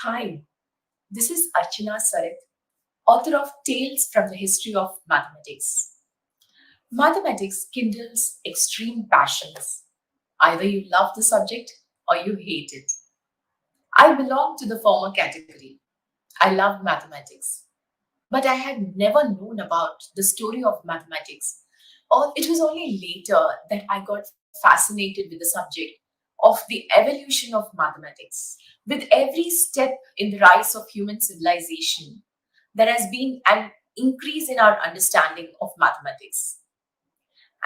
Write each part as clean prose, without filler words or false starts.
Hi, this is Archana Sarit, author of Tales from the History of Mathematics. Mathematics kindles extreme passions. Either you love the subject or you hate it. I belong to the former category. I love mathematics, but I had never known about the story of mathematics, or it was only later that I got fascinated with the subject of the evolution of mathematics. With every step in the rise of human civilization, there has been an increase in our understanding of mathematics.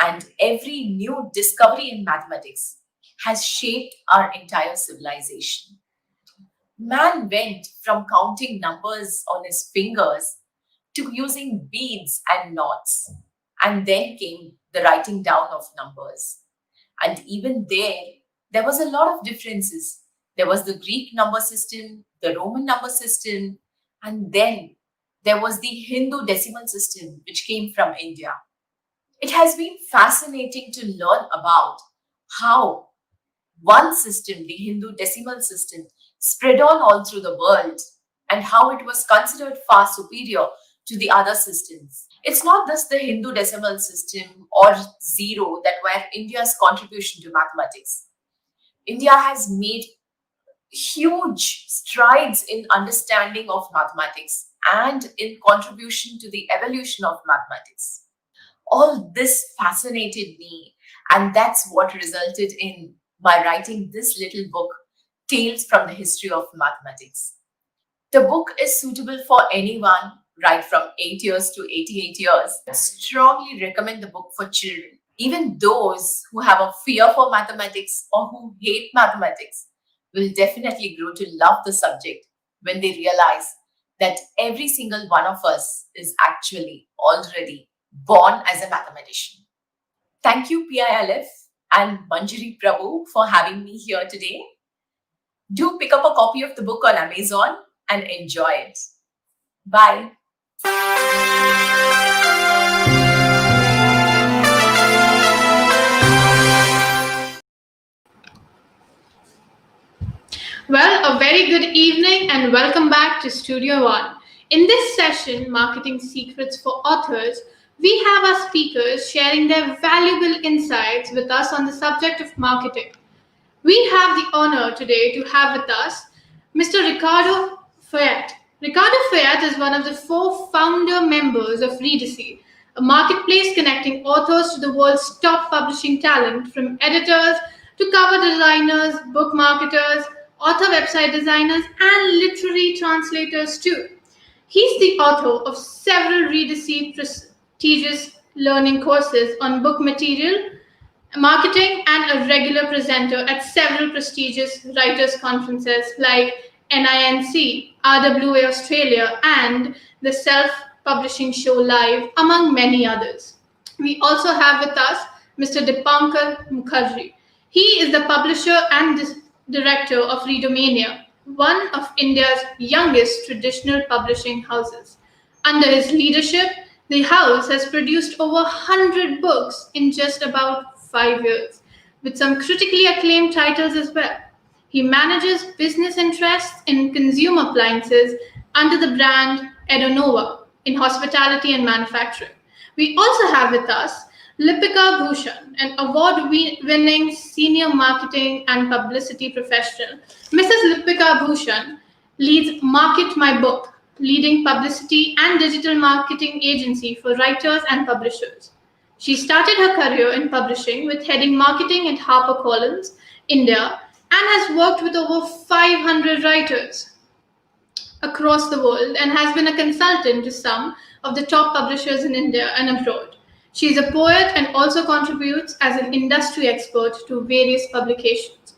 And every new discovery in mathematics has shaped our entire civilization. Man went from counting numbers on his fingers to using beads and knots. And then came the writing down of numbers. And even there was a lot of differences. There was the Greek number system, the Roman number system, and then there was the Hindu decimal system, which came from India. It has been fascinating to learn about how one system, the Hindu decimal system, spread on all through the world and how it was considered far superior to the other systems. It's not just the Hindu decimal system or zero that were India's contribution to mathematics. India has made huge strides in understanding of mathematics and in contribution to the evolution of mathematics. All this fascinated me, and that's what resulted in my writing this little book, Tales from the History of Mathematics. The book is suitable for anyone right from 8 years to 88 years. I strongly recommend the book for children. Even those who have a fear for mathematics or who hate mathematics will definitely grow to love the subject when they realize that every single one of us is actually already born as a mathematician. Thank you, PILF and Manjari Prabhu, for having me here today. Do pick up a copy of the book on Amazon and enjoy it. Bye. Well, a very good evening and welcome back to Studio One. In this session, Marketing Secrets for Authors, we have our speakers sharing their valuable insights with us on the subject of marketing. We have the honor today to have with us Mr. Ricardo Fayette. Ricardo Fayette is one of the four founder members of Redacy, a marketplace connecting authors to the world's top publishing talent, from editors to cover designers, book marketers, author website designers, and literary translators too. He's the author of several Redacy prestigious learning courses on book material, marketing, and a regular presenter at several prestigious writers' conferences like NINC, RWA Australia, and the Self Publishing Show Live, among many others. We also have with us Mr. Dipankar Mukherjee. He is the publisher and director of Readomania, one of India's youngest traditional publishing houses. Under his leadership, the house has produced over 100 books in just about 5 years, with some critically acclaimed titles as well. He manages business interests in consumer appliances under the brand Edonova in hospitality and manufacturing. We also have with us Lipika Bhushan, an award-winning senior marketing and publicity professional. Mrs. Lipika Bhushan leads Market My Book, leading publicity and digital marketing agency for writers and publishers. She started her career in publishing with heading marketing at HarperCollins, India, and has worked with over 500 writers across the world and has been a consultant to some of the top publishers in India and abroad. She is a poet and also contributes as an industry expert to various publications.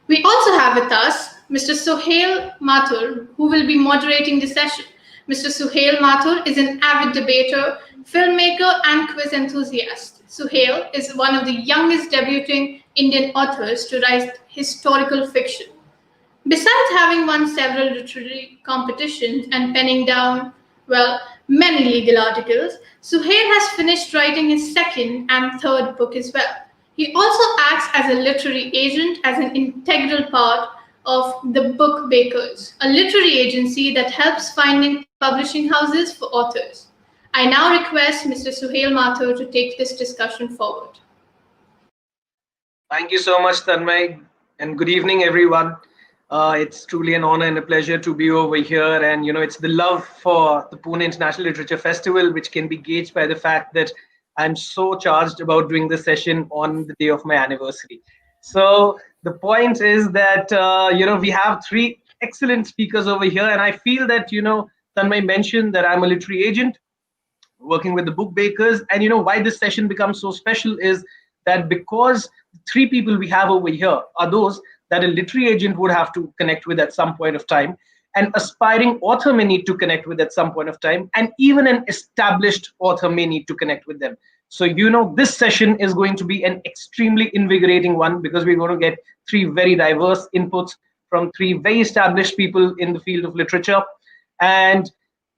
We also have with us Mr. Suhail Mathur, who will be moderating the session. Mr. Suhail Mathur is an avid debater, filmmaker, and quiz enthusiast. Suhail is one of the youngest debuting Indian authors to write historical fiction. Besides having won several literary competitions and penning down, well, many legal articles, Suhail has finished writing his second and third book as well. He also acts as a literary agent as an integral part of the Book Bakers, a literary agency that helps finding publishing houses for authors. I now request Mr. Suhail Mathur to take this discussion forward. Thank you so much, Tanmay, and good evening, everyone. It's truly an honor and a pleasure to be over here. And, it's the love for the Pune International Literature Festival, which can be gauged by the fact that I'm so charged about doing this session on the day of my anniversary. So, the point is that, we have three excellent speakers over here. And I feel that, Tanmay mentioned that I'm a literary agent working with the book bakers. And why this session becomes so special is that because three people we have over here are those that a literary agent would have to connect with at some point of time, an aspiring author may need to connect with at some point of time, and even an established author may need to connect with them. So this session is going to be an extremely invigorating one because we're going to get three very diverse inputs from three very established people in the field of literature. And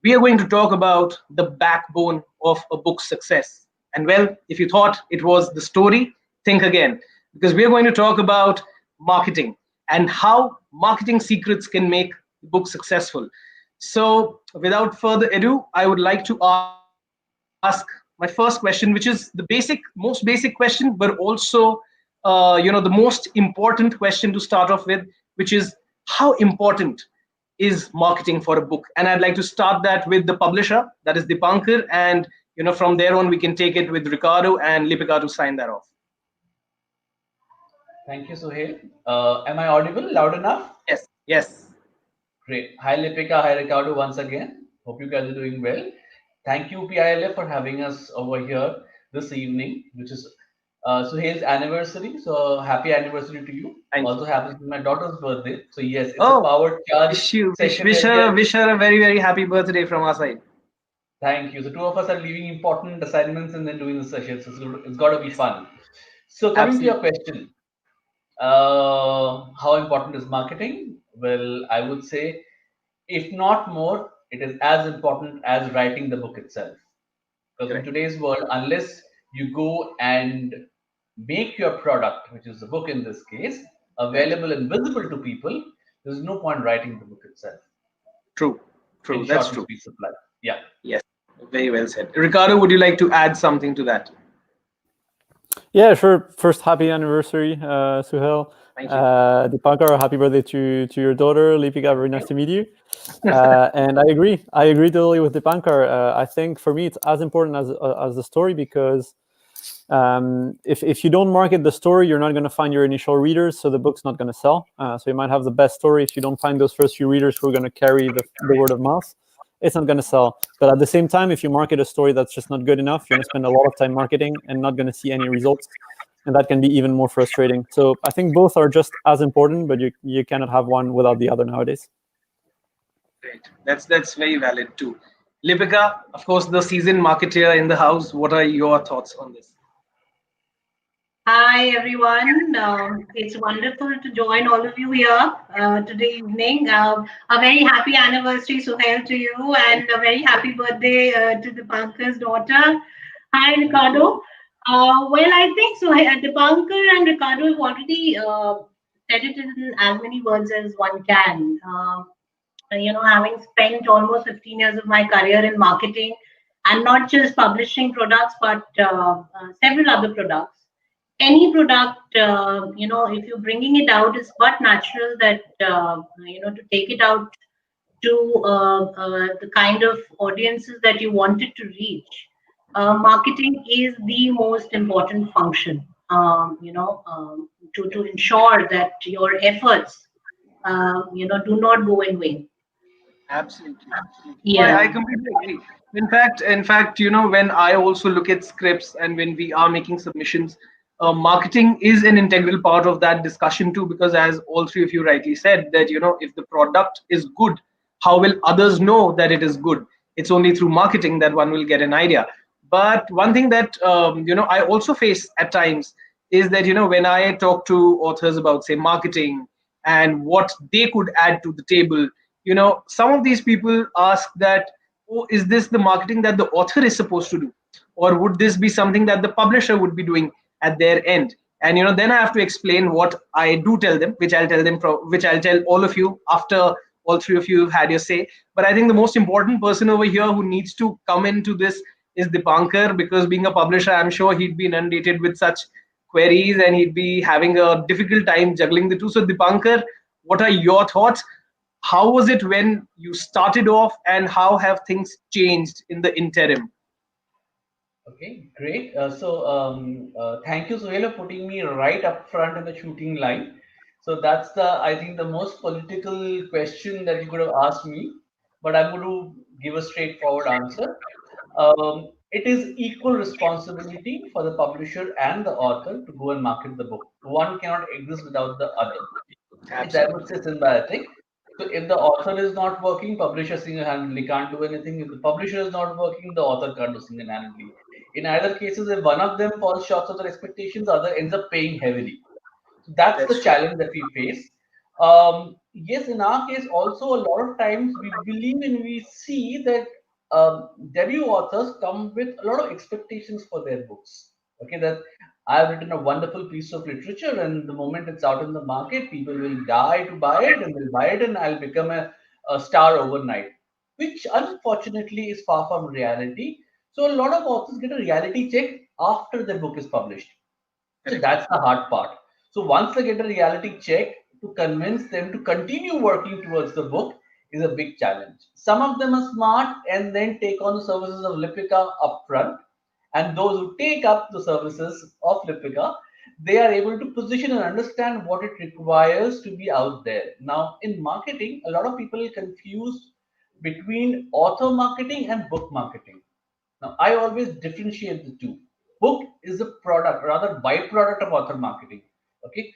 we are going to talk about the backbone of a book's success. And well, if you thought it was the story, think again, because we are going to talk about marketing and how marketing secrets can make the book successful. So, without further ado, I would like to ask my first question, which is the most basic question, but also, the most important question to start off with, which is how important is marketing for a book. And I'd like to start that with the publisher, that is Dipankar, and from there on we can take it with Ricardo and Lipika to sign that off. Thank you, Suhail. Am I audible? Loud enough? Yes. Great. Hi, Lipika. Hi, Ricardo, once again. Hope you guys are doing well. Thank you, PILF, for having us over here this evening, which is Suhail's anniversary. So, happy anniversary to you. Thank Also you. happens to be my daughter's birthday. So, yes, it's a Oh, powered charge wish, session wish as her well. wish her a very, very happy birthday from our side. Thank you. So, two of us are leaving important assignments and then doing the session. So, it's got to be fun. So, coming to your Absolutely. question, how important is marketing? Well, I would say, if not more, it is as important as writing the book itself. Because in Correct. today's world, unless you go and make your product, which is the book in this case, Right. available and visible to people, there's no point writing the book itself. True. In True. That's short and true. sweet supply. Yeah. Yes. Very well said. Ricardo, would you like to add something to that? Yeah, sure. First, happy anniversary, Suhail. Thank you. Dipankar, happy birthday to your daughter, Lipika. Very nice to meet you. And I agree. I agree totally with Dipankar. I think for me, it's as important as the story because if you don't market the story, you're not going to find your initial readers, so the book's not going to sell. So you might have the best story. If you don't find those first few readers who are going to carry the word of mouth, it's not going to sell. But at the same time, if you market a story that's just not good enough, you're going to spend a lot of time marketing and not going to see any results. And that can be even more frustrating. So I think both are just as important, but you cannot have one without the other nowadays. Great. That's very valid too. Lipika, of course, the seasoned marketeer in the house. What are your thoughts on this? Hi everyone. It's wonderful to join all of you here today evening. A very happy anniversary, Suhail, to you, and a very happy birthday to Dipankar's daughter. Hi, Ricardo. Well, I think Dipankar and Ricardo have already said it in as many words as one can. Having spent almost 15 years of my career in marketing, and not just publishing products, but several other products. Any product, if you're bringing it out, it's but natural that, to take it out to the kind of audiences that you wanted to reach. Marketing is the most important function, to ensure that your efforts, do not go in vain. Absolutely. Absolutely. No, I Yeah. completely agree. In fact, when I also look at scripts and when we are making submissions, marketing is an integral part of that discussion too, because as all three of you rightly said, that if the product is good, how will others know that it is good? It's only through marketing that one will get an idea. But one thing that I also face at times is that when I talk to authors about say marketing and what they could add to the table, some of these people ask that, oh, is this the marketing that the author is supposed to do, or would this be something that the publisher would be doing at their end? and then I have to explain what I do tell them, which I'll tell them, which I'll tell all of you after all three of you have had your say. But I think the most important person over here who needs to come into this is Dipankar, because being a publisher, I'm sure he'd be inundated with such queries and he'd be having a difficult time juggling the two. So Dipankar, what are your thoughts? How was it when you started off, and how have things changed in the interim? Okay, great. Thank you, Sohail, for putting me right up front in the shooting line. So that's I think, the most political question that you could have asked me, but I'm going to give a straightforward answer. It is equal responsibility for the publisher and the author to go and market the book. One cannot exist without the other. It's, I would say, symbiotic. So if the author is not working, publisher single-handedly can't do anything. If the publisher is not working, the author can't do single-handedly. In either cases, if one of them falls short of their expectations, the other ends up paying heavily. So that's the That's true. challenge that we face. Yes, in our case, also a lot of times we believe and we see that debut authors come with a lot of expectations for their books. Okay, that I've written a wonderful piece of literature, and the moment it's out in the market, people will die to buy it, and they'll buy it, and I'll become a star overnight, which unfortunately is far from reality. So a lot of authors get a reality check after their book is published. So Correct. that's the hard part. So once they get a reality check, to convince them to continue working towards the book is a big challenge. Some of them are smart and then take on the services of Lipika upfront. And those who take up the services of Lipika, they are able to position and understand what it requires to be out there. Now, in marketing, a lot of people confuse between author marketing and book marketing. Now, I always differentiate the two. Book is a product, rather byproduct of author marketing. Okay,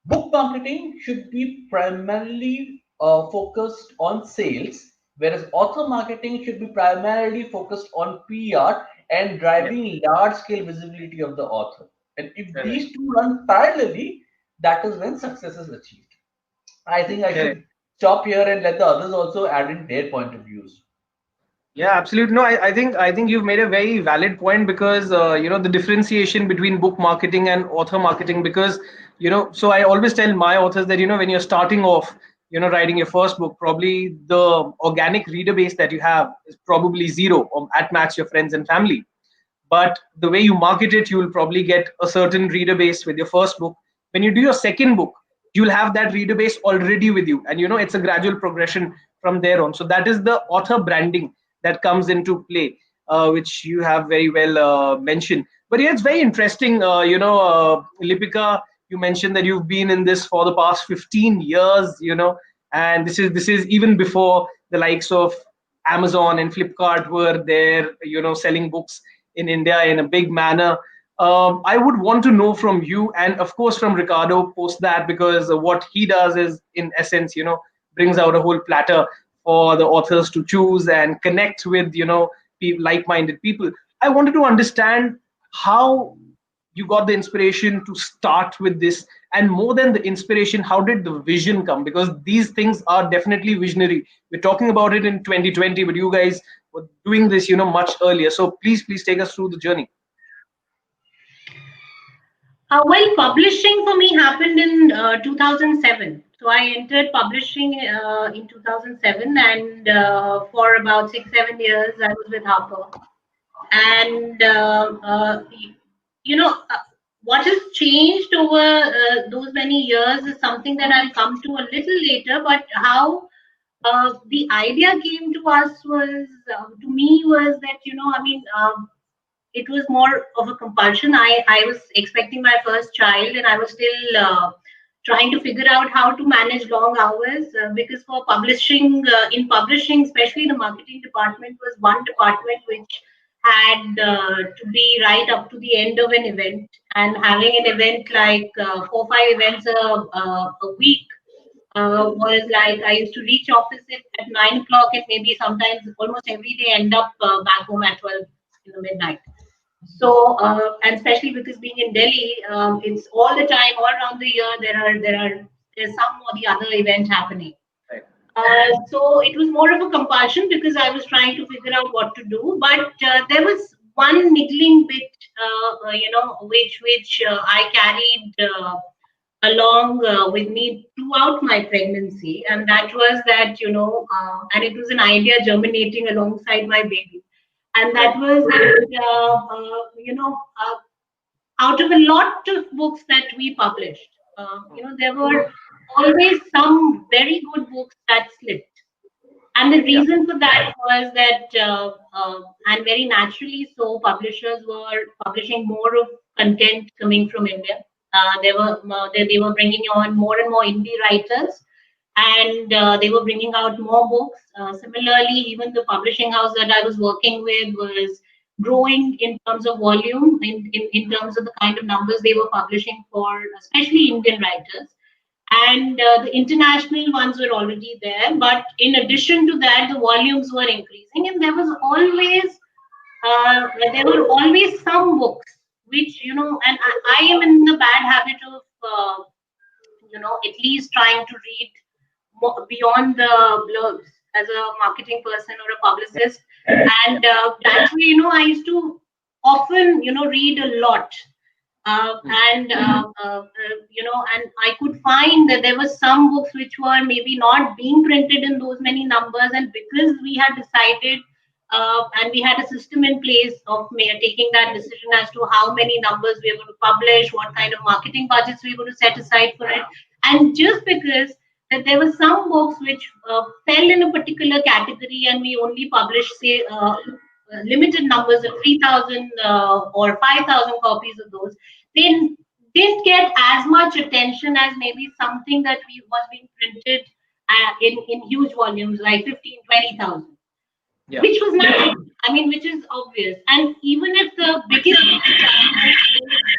book marketing should be primarily focused on sales, whereas author marketing should be primarily focused on PR and Yeah. driving large-scale visibility of the author. And if Correct. these two run parallelly, that is when success is achieved. I think I Correct. should stop here and let the others also add in their point of views. Yeah, absolutely. No, I think you've made a very valid point, because the differentiation between book marketing and author marketing, because so I always tell my authors that when you're starting off, writing your first book, probably the organic reader base that you have is probably zero, or at max your friends and family. But the way you market it, you will probably get a certain reader base with your first book. When you do your second book, you'll have that reader base already with you, and it's a gradual progression from there on. So that is the author branding that comes into play, which you have very well mentioned. But yeah, it's very interesting. Lipika, you mentioned that you've been in this for the past 15 years, and this is even before the likes of Amazon and Flipkart were there, selling books in India in a big manner. I would want to know from you, and of course from Ricardo post that, because what he does is, in essence, brings out a whole platter for the authors to choose and connect with, like-minded people. I wanted to understand how you got the inspiration to start with this, and more than the inspiration, how did the vision come? Because these things are definitely visionary. We're talking about it in 2020, but you guys were doing this much earlier. So please take us through the journey. Well, publishing for me happened in 2007. So I entered publishing in 2007, and for about 6, 7 years, I was with Harper. And you know, uh, what has changed over those many years is something that I'll come to a little later. But how the idea came to us was, to me, was that I mean. It was more of a compulsion. I was expecting my first child, and I was still trying to figure out how to manage long hours, because for publishing, in publishing, especially the marketing department was one department which had to be right up to the end of an event, and having an event like 4, 5 events a week was like I used to reach office at 9 o'clock, and maybe sometimes almost every day end up back home at 12 in the midnight. So, and especially because being in Delhi, it's all the time, all around the year. There's some or the other event happening. Right. So it was more of a compulsion because I was trying to figure out what to do. But there was one niggling bit, which I carried along with me throughout my pregnancy, and that was that, and it was an idea germinating alongside my baby, and that was that, out of a lot of books that we published, there were always some very good books that slipped. And the Yeah. reason for that was that, and very naturally so, publishers were publishing more of content coming from India. They were bringing on more and more indie writers, and they were bringing out more books. Similarly, even the publishing house that I was working with was growing in terms of volume, in terms of the kind of numbers they were publishing for, especially Indian writers, and the international ones were already there. But in addition to that, the volumes were increasing, and there were always some books which, and I am in the bad habit of at least trying to read more beyond the blurbs as a marketing person or a publicist, and that way, I used to often, read a lot, and and I could find that there were some books which were maybe not being printed in those many numbers, and because we had decided, and we had a system in place of taking that decision as to how many numbers we were going to publish, what kind of marketing budgets we were going to set aside for it, and just because that there were some books which fell in a particular category, and we only published, say, limited numbers of 3,000 or 5,000 copies of those, they didn't get as much attention as maybe something that we was being printed in huge volumes like 15, 20,000, Yeah. which was not, which is obvious. And even if the biggest is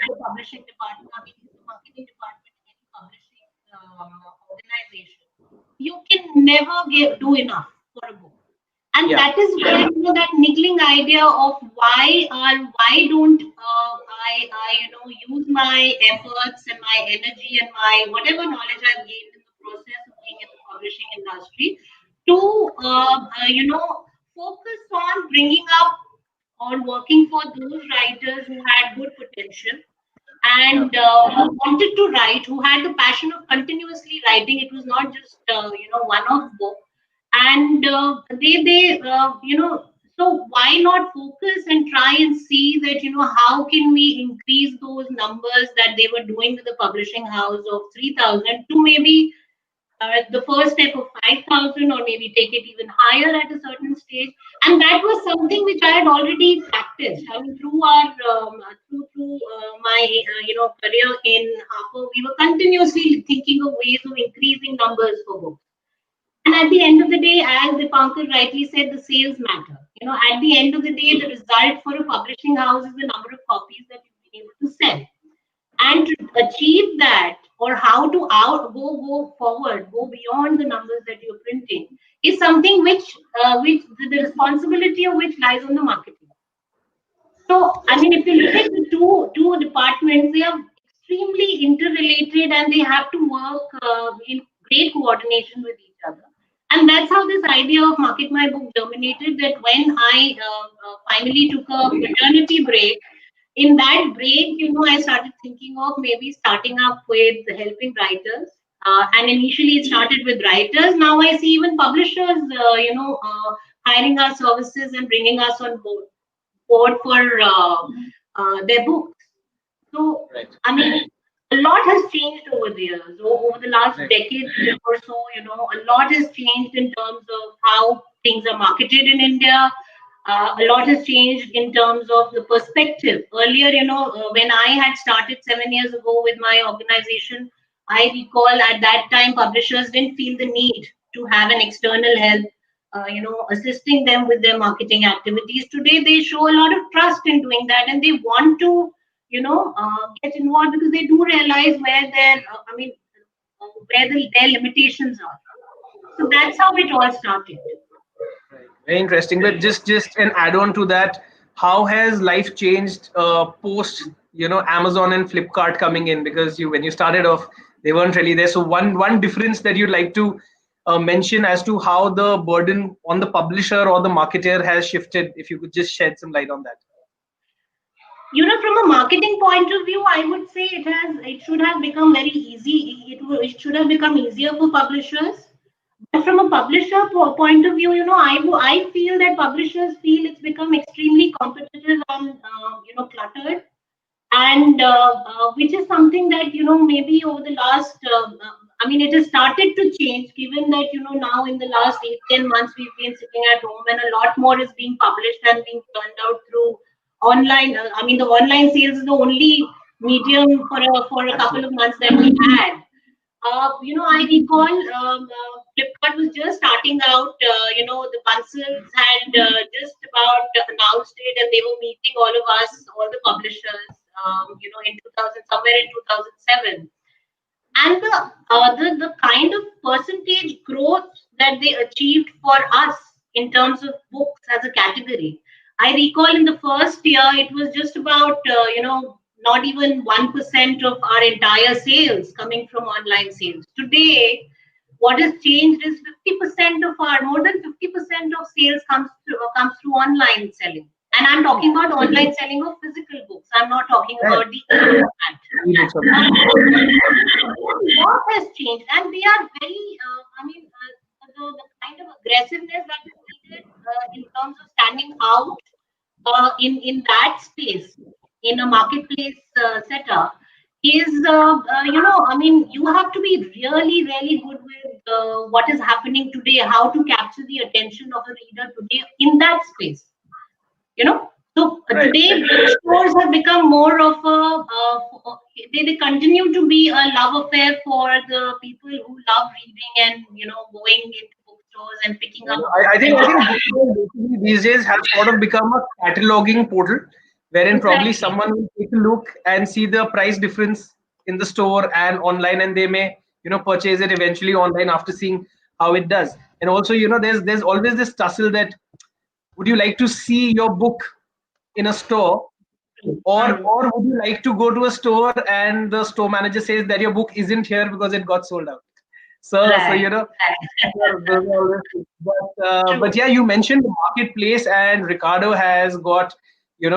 the publishing department, is the marketing department in any publishing organization, you can never do enough for a book. And Yeah. that is where, that niggling idea of why don't I use my efforts and my energy and my whatever knowledge I've gained in the process of being in the publishing industry to focus on bringing up or working for those writers who had good potential Yeah. and who wanted to write, who had the passion of continuously writing. It was not just one-off book, and so why not focus and try and see that, how can we increase those numbers that they were doing with the publishing house of 3,000 to maybe the first step of 5,000, or maybe take it even higher at a certain stage. And that was something which I had already practiced. Through our my career in Harper, we were continuously thinking of ways of increasing numbers for books. And at the end of the day, as Dipankar rightly said, the sales matter. At the end of the day, the result for a publishing house is the number of copies that you've been able to sell. And to achieve that, or how to go forward, go beyond the numbers that you're printing, is something which the responsibility of which lies on the marketing. So, if you look at the two departments, they are extremely interrelated, and they have to work in great coordination with each other. And that's how this idea of Market My Book germinated. That when I finally took a maternity break, in that break, I started thinking of maybe starting up with helping writers. And initially, it started with writers. Now I see even publishers, hiring our services and bringing us on board for their books. So, Right. a lot has changed over the years. Over the last Right. decade or so, a lot has changed in terms of how things are marketed in India. A lot has changed in terms of the perspective. Earlier, when I had started 7 years ago with my organization, I recall at that time publishers didn't feel the need to have an external help, assisting them with their marketing activities. Today, they show a lot of trust in doing that, and they want to, get involved because they do realize where their limitations are. So that's how it all started. Very interesting. But just an add-on to that, how has life changed post Amazon and Flipkart coming in? Because when you started off, they weren't really there. So one difference that you'd like to mention as to how the burden on the publisher or the marketer has shifted, if you could just shed some light on that. from a marketing point of view, I would say it should have become very easy. It should have become easier for publishers. But from a publisher point of view, I feel that publishers feel it's become extremely competitive and cluttered, and which is something that maybe over the last I mean, it has started to change, given that now in the last 8-10 months we've been sitting at home and a lot more is being published and being turned out through online. I mean, the online sales is the only medium for a couple of months that we had. I recall Flipkart was just starting out. The Bansals had just about announced it, and they were meeting all of us, all the publishers, in 2000, somewhere in 2007. And the kind of percentage growth that they achieved for us in terms of books as a category. I recall in the first year, it was just about, not even 1% of our entire sales coming from online sales. Today, what has changed is 50% of our, more than 50% of sales comes through online selling. And I'm talking about online selling of physical books. I'm not talking about the e-book. What has changed? And we are very, the kind of aggressiveness that is needed in terms of standing out in that space, in a marketplace setup, is I mean, you have to be really really good with what is happening today, how to capture the attention of a reader today in that space. So Right. today bookstores have become more of a they continue to be a love affair for the people who love reading and going into bookstores and picking up. I think basically these days have sort of become a cataloging portal, wherein probably Exactly. someone will take a look and see the price difference in the store and online, and they may purchase it eventually online after seeing how it does. And also, there's always this tussle that would you like to see your book in a store, Mm. or would you like to go to a store and the store manager says that your book isn't here because it got sold out. So Right. those are always things. But True. yeah, you mentioned the marketplace, and Ricardo has got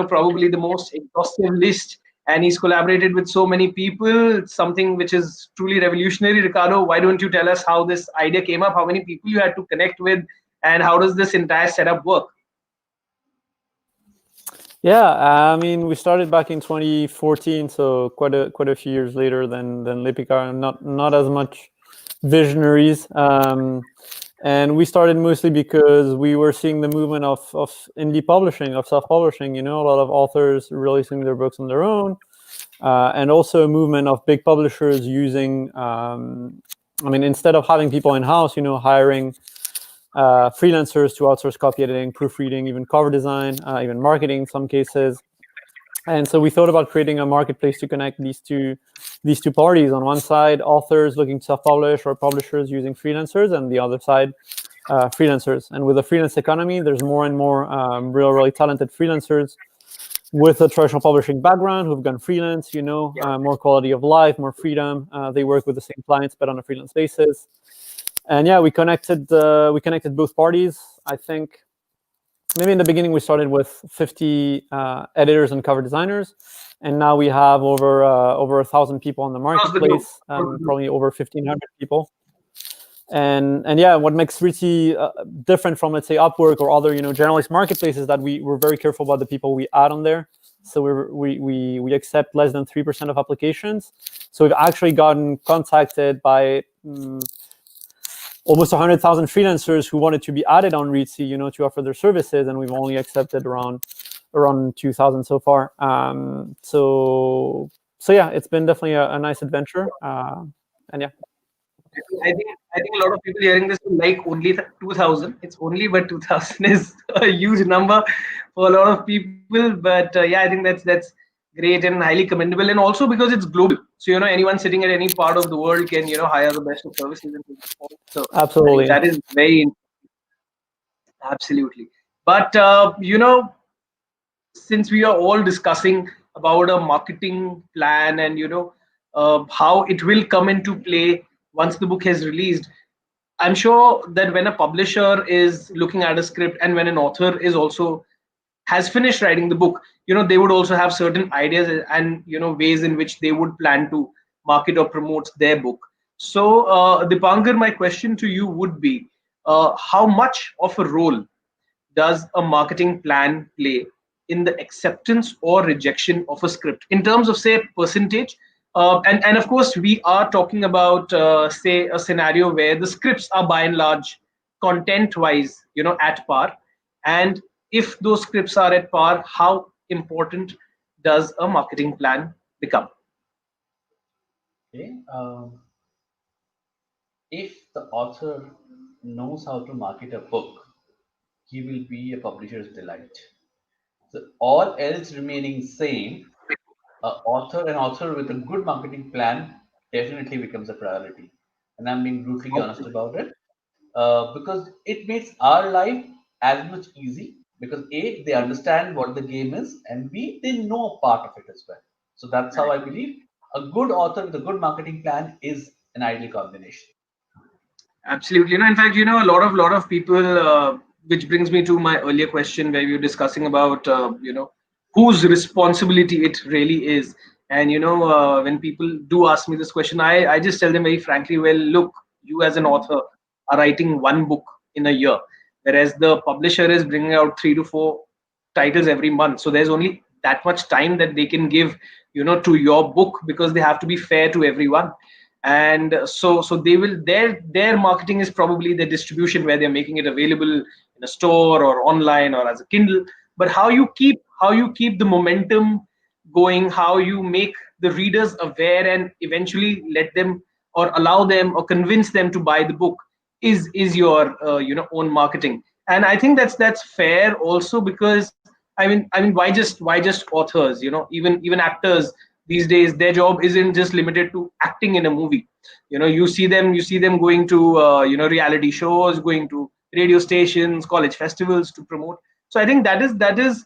probably the most exhaustive list, and he's collaborated with so many people. It's something which is truly revolutionary. Ricardo, why don't you tell us how this idea came up, how many people you had to connect with, and how does this entire setup work? Yeah, I mean, we started back in 2014, so quite a few years later than Lipika. Not as much visionaries, and we started mostly because we were seeing the movement of indie publishing, of self-publishing. A lot of authors releasing their books on their own, and also a movement of big publishers using. I mean, instead of having people in house, hiring freelancers to outsource copy editing, proofreading, even cover design, even marketing in some cases. And so we thought about creating a marketplace to connect these two parties. On one side, authors looking to self-publish, or publishers using freelancers, and the other side, freelancers. And with the freelance economy, there's more and more really talented freelancers with a traditional publishing background who've gone freelance. More quality of life, more freedom. They work with the same clients but on a freelance basis. And yeah, we connected both parties. I think maybe in the beginning we started with 50 editors and cover designers, and now we have over 1,000 people on the Across the globe. marketplace, probably over 1,500 people. And yeah, what makes Riti different from, let's say, Upwork or other generalist marketplaces, that we're very careful about the people we add on there. So we accept less than 3% of applications. So we've actually gotten contacted by almost 100,000 freelancers who wanted to be added on Reetsy, to offer their services, and we've only accepted around 2,000 so far. So yeah, it's been definitely a nice adventure, and yeah. I think a lot of people hearing this will like only the 2000. It's only, but 2000 is a huge number for a lot of people. But yeah, I think that's great and highly commendable, and also because it's global. So anyone sitting at any part of the world can hire the best of services and take it forward. So I think Absolutely. that is very absolutely. But since we are all discussing about a marketing plan and how it will come into play once the book has released, I'm sure that when a publisher is looking at a script and when an author is also has finished writing the book, they would also have certain ideas and ways in which they would plan to market or promote their book. So, Dipankar, my question to you would be, how much of a role does a marketing plan play in the acceptance or rejection of a script in terms of, say, percentage? And of course, we are talking about, say, a scenario where the scripts are by and large content wise, at par. And if those scripts are at par, how important does a marketing plan become? Okay. If the author knows how to market a book, he will be a publisher's delight. So all else remaining same, an author with a good marketing plan definitely becomes a priority. And I'm being brutally honest about it, because it makes our life as much easy. Because A, they understand what the game is, and B, they know a part of it as well. So that's how I believe a good author with a good marketing plan is an ideal combination. Absolutely. In fact, a lot of people, which brings me to my earlier question where we were discussing about, whose responsibility it really is. And, when people do ask me this question, I just tell them very frankly, well, look, you as an author are writing one book in a year, whereas the publisher is bringing out 3 to 4 titles every month. So there's only that much time that they can give, to your book, because they have to be fair to everyone. And so they will, their marketing is probably the distribution, where they're making it available in a store or online or as a Kindle. But how you keep the momentum going, how you make the readers aware and eventually let them or allow them or convince them to buy the book is your own marketing. And I think that's fair also, because I mean, why just authors? Even actors these days, their job isn't just limited to acting in a movie. You see them going to reality shows, going to radio stations, college festivals to promote. So I think that is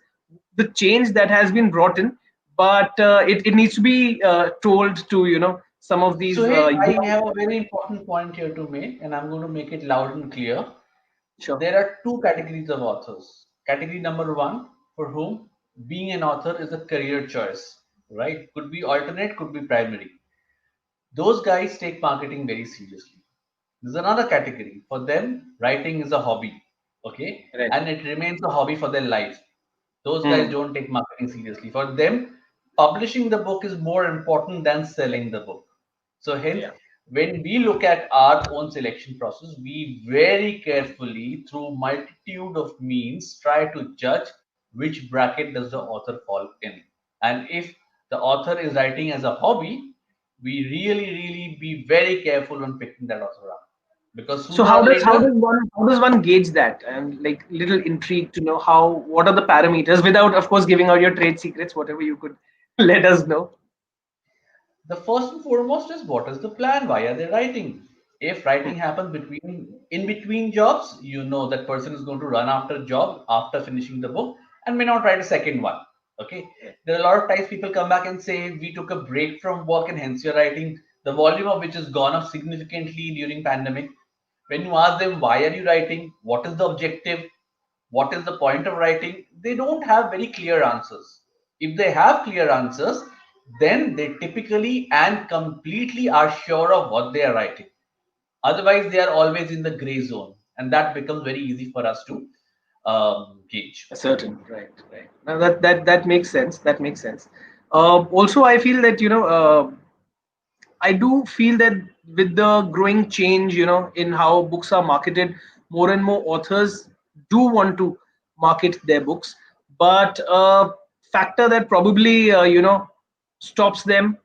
the change that has been brought in, but it needs to be told to some of So these hey, I young. have a very important point here to make, and I'm going to make it loud and clear. Sure. There are two categories of authors. Category number one, for whom being an author is a career choice, right? Could be alternate, could be primary. Those guys take marketing very seriously. There's another category. For them, writing is a hobby, okay? Right. And it remains a hobby for their life. Those guys Hmm. don't take marketing seriously. For them, publishing the book is more important than selling the book. So, hence, Yeah. when we look at our own selection process, we very carefully, through multitude of means, try to judge which bracket does the author fall in. And if the author is writing as a hobby, we really be very careful on picking that author up, because So sooner or later, how does one gauge that? I'm like little intrigued to know what are the parameters, without of course giving out your trade secrets, whatever you could let us know. the first and foremost is what is the plan? Why are they writing? If Hmm. writing happens in between jobs, you know that person is going to run after a job after finishing the book and may not write a second one. Okay. There are a lot of times people come back and say we took a break from work and hence you're writing, the volume of which has gone up significantly during pandemic. When you ask them why are you writing, what is the objective, what is the point of writing, they don't have very clear answers. If they have clear answers, then they typically and completely are sure of what they are writing. Otherwise, they are always in the gray zone, and that becomes very easy for us to gauge. Certain, right. Now that makes sense. That makes sense. Also, I feel that I do feel that with the growing change, in how books are marketed, more and more authors do want to market their books. But a factor that probably, stops them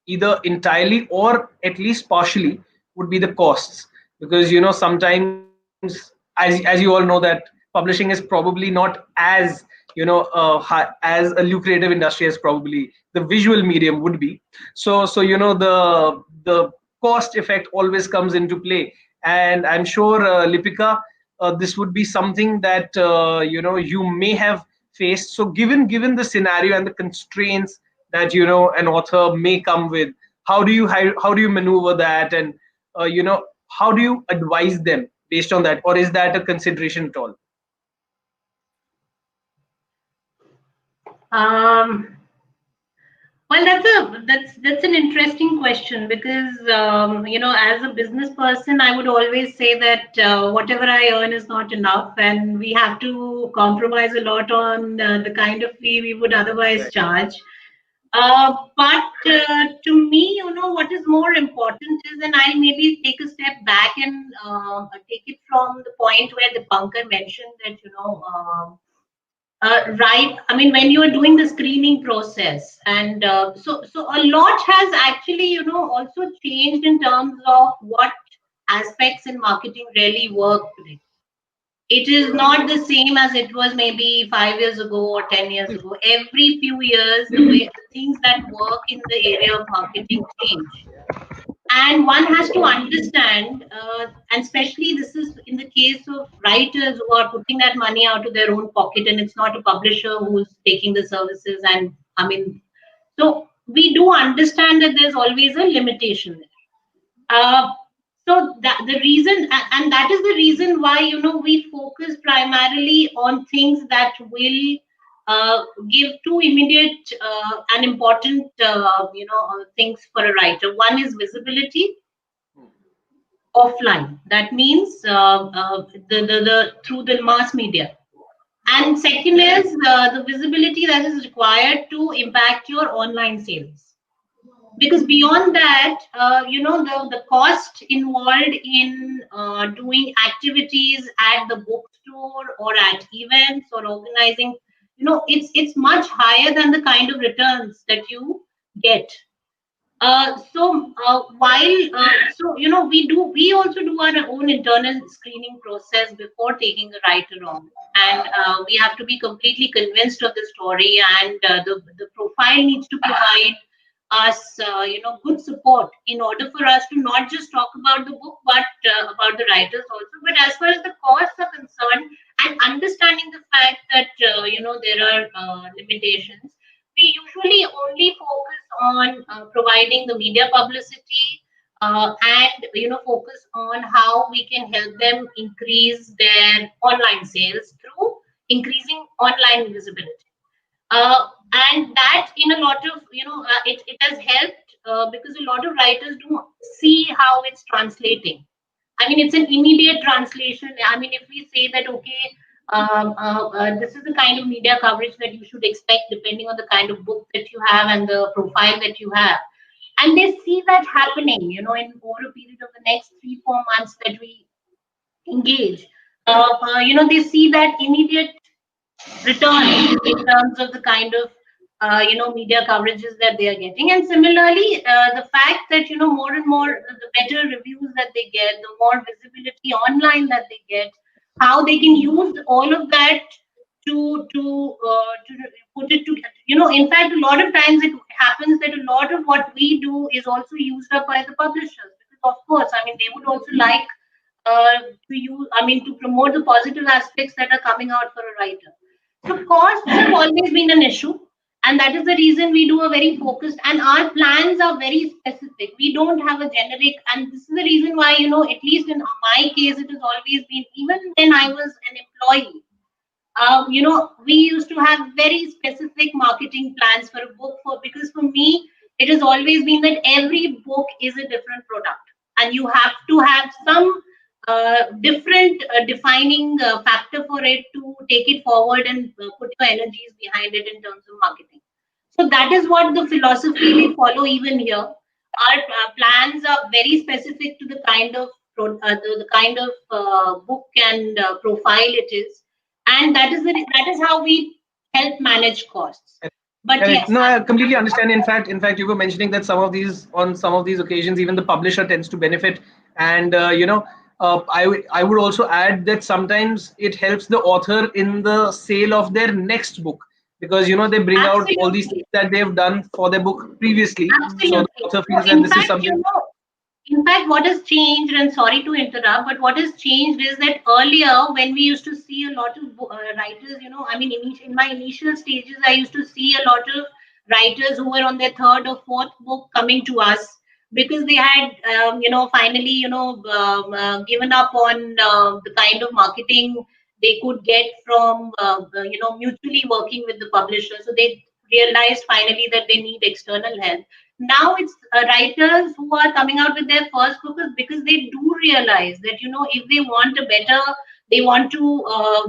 either entirely or at least partially would be the costs. Because, sometimes, as you all know, that publishing is probably not as, as a lucrative industry as probably the visual medium would be. So the cost effect always comes into play. And I'm sure, Lipika, this would be something that you may have faced. So given the scenario and the constraints that an author may come with, how do you maneuver that? And how do you advise them based on that, or is that a consideration at all? Um, well, that's an interesting question because as a business person, I would always say that whatever I earn is not enough, and we have to compromise a lot on the kind of fee we would otherwise charge. But to me, what is more important is, and I'll maybe take a step back and take it from the point where the bunker mentioned that, right. I mean, when you are doing the screening process, and so a lot has actually, also changed in terms of what aspects in marketing really work today. It is not the same as it was maybe 5 years ago or 10 years ago. Every few years, the things that work in the area of marketing change, and one has to understand, and especially this is in the case of writers who are putting that money out of their own pocket, and it's not a publisher who's taking the services. And I mean, so we do understand that there's always a limitation there. So that the reason, and that is the reason why, we focus primarily on things that will give two immediate and important things for a writer. One is visibility offline. That means the through the mass media. And second is the visibility that is required to impact your online sales. Because beyond that, the cost involved in doing activities at the bookstore or at events or organizing, it's much higher than the kind of returns that you get. So we also do our own internal screening process before taking a writer on, and we have to be completely convinced of the story, and the profile needs to provide us good support in order for us to not just talk about the book but about the writers also. But as far as the costs are concerned, and understanding the fact that there are limitations, we usually only focus on providing the media publicity, and focus on how we can help them increase their online sales through increasing online visibility. And that in a lot of it has helped because a lot of writers do see how it's translating. I mean, it's an immediate translation. I mean, if we say that, okay, this is the kind of media coverage that you should expect depending on the kind of book that you have and the profile that you have, and they see that happening, in over a period of the next 3-4 months that we engage, they see that immediate return in terms of the kind of media coverages that they are getting. And similarly, the fact that more and more the better reviews that they get, the more visibility online that they get, how they can use all of that to put it to, in fact, a lot of times it happens that a lot of what we do is also used up by the publishers, because of course, I mean, they would also like to promote the positive aspects that are coming out for a writer. So costs have always been an issue, and that is the reason we do a very focused, and our plans are very specific. We don't have a generic, and this is the reason why, at least in my case, it has always been, even when I was an employee, we used to have very specific marketing plans for a book, because for me, it has always been that every book is a different product, and you have to have some different defining factor for it to take it forward and put your energies behind it in terms of marketing. So that is what the philosophy we follow even here. Our plans are very specific to the kind of the kind of book and profile it is, and that is how we help manage costs. But Correct. yes, No, I completely understand. In fact, you were mentioning that on some of these occasions, even the publisher tends to benefit, and I would also add that sometimes it helps the author in the sale of their next book, because they bring out all these absolutely, things that they've done for their book previously, so the absolutely. author So feels that this is something. in fact, what has changed, and sorry to interrupt, but what has changed is that earlier, when we used to see a lot of writers, I mean, in my initial stages, I used to see a lot of writers who were on their third or fourth book coming to us because they had, finally, given up on the kind of marketing they could get from, mutually working with the publisher. So they realized finally that they need external help. Now it's writers who are coming out with their first book is because they do realize that, if they want they want to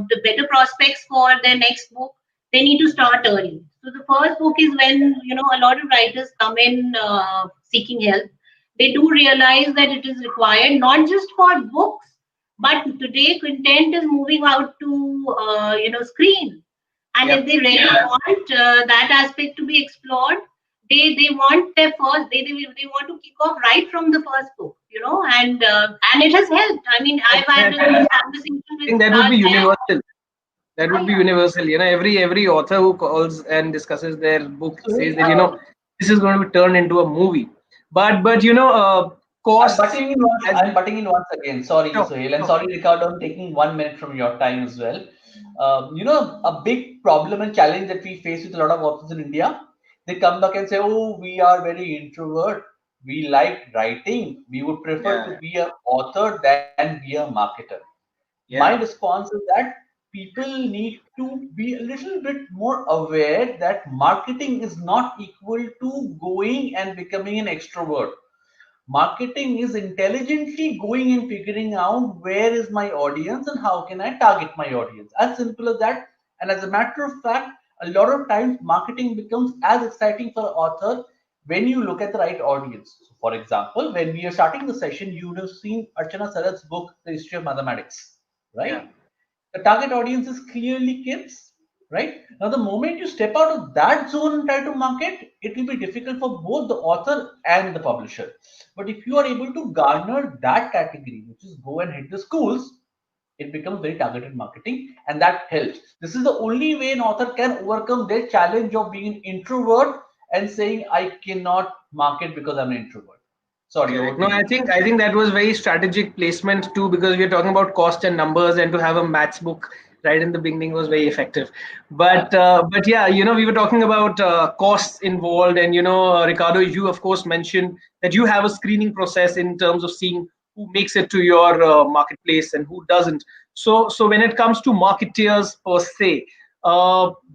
the better prospects for their next book, they need to start early. So the first book is when, a lot of writers come in seeking help. They do realize that it is required not just for books, but today content is moving out to screen, and if Yep. they really want that aspect to be explored, they want their first they want to kick off right from the first book, and it has helped. I mean, I've had a I conversation with think that would large. be universal. That would be Yeah. universal. Every author who calls and discusses their book So, says that this is going to be turned into a movie. But costs. As I'm butting in once again. Sorry, no, Sohail, and no, sorry, Ricardo. I'm taking 1 minute from your time as well. A big problem and challenge that we face with a lot of authors in India. They come back and say, "Oh, we are very introvert. We like writing. We would prefer to yeah, be an author than be a marketer." My yeah, response is that people need to be a little bit more aware that marketing is not equal to going and becoming an extrovert. Marketing is intelligently going and figuring out where is my audience and how can I target my audience. As simple as that. And as a matter of fact, a lot of times marketing becomes as exciting for an author when you look at the right audience. So for example, when we are starting the session, you would have seen Archana Sarath's book, The History of Mathematics, yeah. right? The target audience is clearly kids, right? Now, the moment you step out of that zone and try to market, it will be difficult for both the author and the publisher. But if you are able to garner that category, which is go and hit the schools, it becomes very targeted marketing, and that helps. This is the only way an author can overcome their challenge of being an introvert and saying, I cannot market because I'm an introvert. Sorry, Correct. over No, to I you. think I think that was very strategic placement too, because we are talking about cost and numbers, and to have a maths book right in the beginning was very effective. But yeah, we were talking about costs involved, and Ricardo, you of course mentioned that you have a screening process in terms of seeing who makes it to your marketplace and who doesn't. So when it comes to marketeers per se,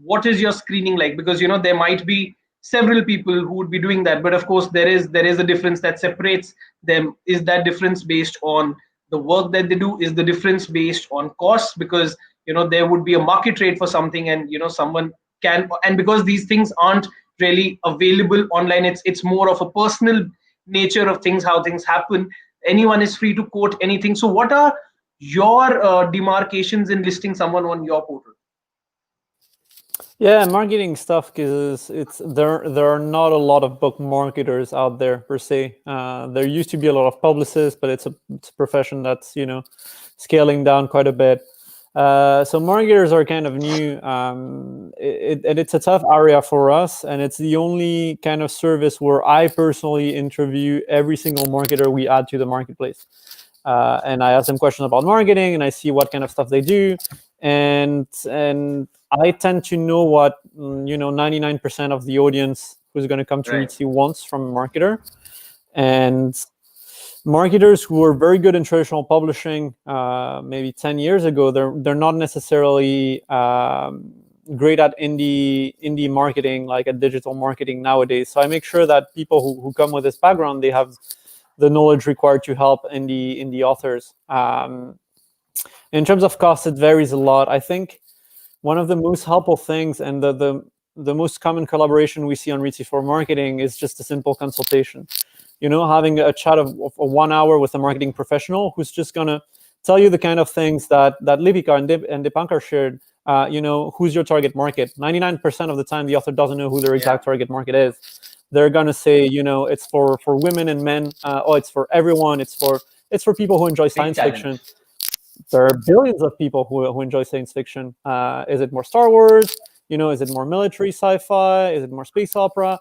what is your screening like? Because there might be several people who would be doing that, but of course there is a difference that separates them. Is that difference based on the work that they do? Is the difference based on costs? Because there would be a market rate for something, and someone can, and because these things aren't really available online, it's more of a personal nature of things, how things happen. Anyone is free to quote anything. So what are your demarcations in listing someone on your portal? Yeah, marketing stuff, because there are not a lot of book marketers out there per se. There used to be a lot of publicists, but it's a profession that's scaling down quite a bit. So marketers are kind of new, and it's a tough area for us, and it's the only kind of service where I personally interview every single marketer we add to the marketplace. And I ask them questions about marketing, and I see what kind of stuff they do, and I tend to know what 99% of the audience who's going to come to Right. Ritzy wants from a marketer. And marketers who were very good in traditional publishing maybe 10 years ago, they're not necessarily great at indie marketing, like at digital marketing nowadays. So I make sure that people who come with this background, they have the knowledge required to help indie authors. In terms of cost, it varies a lot. I think one of the most helpful things, and the most common collaboration we see on Ritzy for marketing, is just a simple consultation. Having a chat of 1 hour with a marketing professional who's just gonna tell you the kind of things that Lipika and Dipankar shared. Who's your target market? 99% of the time, the author doesn't know who their exact target market is. They're gonna say, it's for women and men. It's for everyone. It's for people who enjoy Big science challenge. fiction. There are billions of people who enjoy science fiction. Is it more Star Wars? Is it more military sci-fi? Is it more space opera?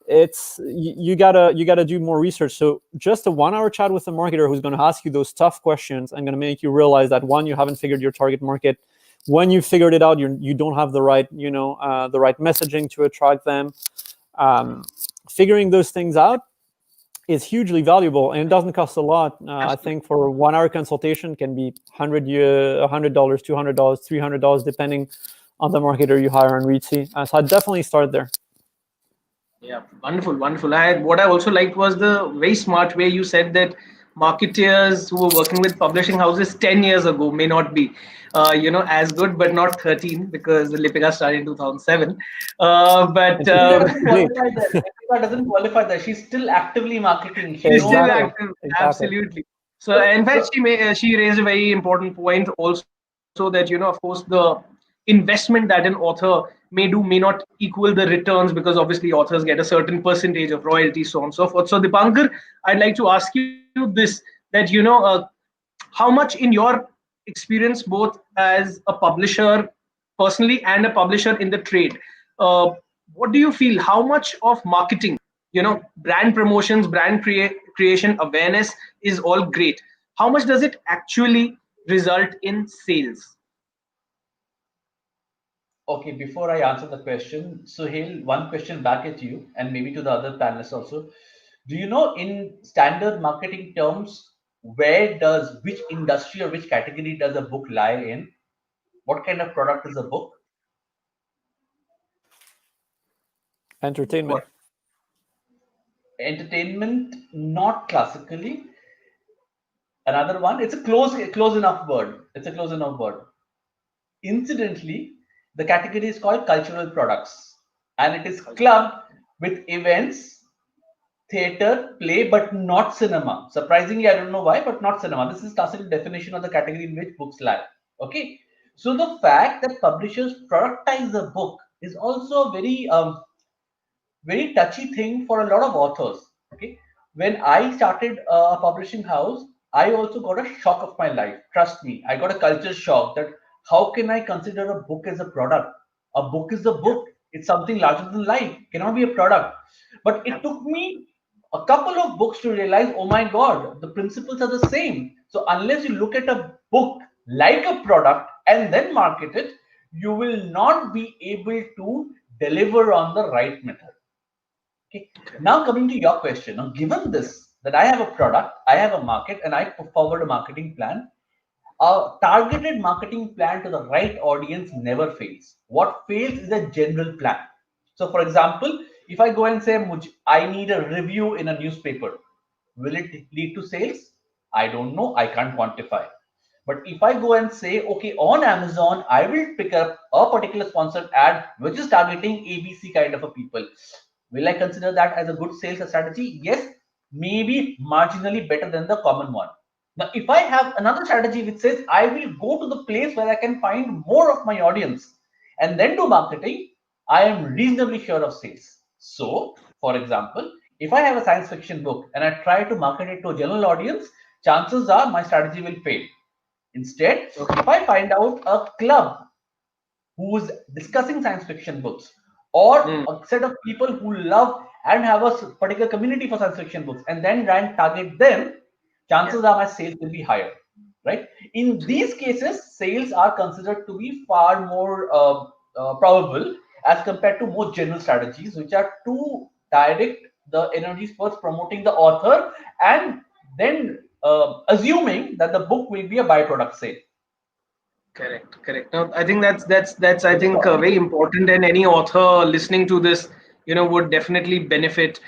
It's you gotta do more research. So just a 1 hour chat with a marketer who's going to ask you those tough questions and going to make you realize that, one, you haven't figured your target market. When you figured it out, you don't have the right the right messaging to attract them. Figuring those things out is hugely valuable, and it doesn't cost a lot. I think for a 1 hour consultation can be $100, $200, $300, depending on the marketer you hire on Readsy. So I'd definitely start there. Yeah, wonderful, wonderful. What I also liked was the very smart way you said that marketeers who were working with publishing houses 10 years ago may not be, as good, but not 13 because the Lipika started in 2007. But Lipika Indeed. doesn't Indeed. qualify that. Lipika doesn't qualify that. She's still actively marketing. She she's knows still that. Exactly. active, Exactly. absolutely. So, So, in fact, so she raised a very important point also that of course the investment that an author may do may not equal the returns because obviously authors get a certain percentage of royalties, so on and so forth. So, Dipankar, I'd like to ask you this: that how much in your experience, both as a publisher personally and a publisher in the trade, uh, what do you feel, how much of marketing, brand promotions, brand creation, awareness is all great, how much does it actually result in sales? okay, before I answer the question, Suhail, one question back at you and maybe to the other panelists also. Do you know in standard marketing terms, which industry or which category does a book lie in? What kind of product is a book? Entertainment. What? Entertainment, not classically. Another one, it's a close enough word. It's a close enough word. Incidentally, the category is called cultural products and it is clubbed with events, theater, play, but not cinema. Surprisingly, I don't know why, but not cinema. This is classical definition of the category in which books lie. Okay. So the fact that publishers productize the book is also a very touchy thing for a lot of authors. Okay. When I started a publishing house, I also got a shock of my life. Trust me, I got a culture shock that how can I consider a book as a product? A book is a book. It's something larger than life. Cannot be a product. But it took me a couple of books to realize, oh my God, the principles are the same. So unless you look at a book like a product and then market it, you will not be able to deliver on the right method. Okay. Now coming to your question, now given this, that I have a product, I have a market, and I put forward a marketing plan, a targeted marketing plan to the right audience never fails. What fails is a general plan. So, for example, if I go and say, I need a review in a newspaper, will it lead to sales? I don't know. I can't quantify. But if I go and say, okay, on Amazon, I will pick up a particular sponsored ad which is targeting ABC kind of a people, will I consider that as a good sales strategy? Yes, maybe marginally better than the common one. Now, if I have another strategy which says I will go to the place where I can find more of my audience and then do marketing, I am reasonably sure of sales. So, for example, if I have a science fiction book and I try to market it to a general audience, chances are my strategy will fail. Instead, if I find out a club who's discussing science fiction books or Mm, a set of people who love and have a particular community for science fiction books and then try and target them, yeah. chances are my sales will be higher, right? In these cases, sales are considered to be far more probable as compared to more general strategies which are to direct the energies first promoting the author and then assuming that the book will be a byproduct sale. Correct, correct. Now, I think that's I think very important, and any author listening to this, would definitely benefit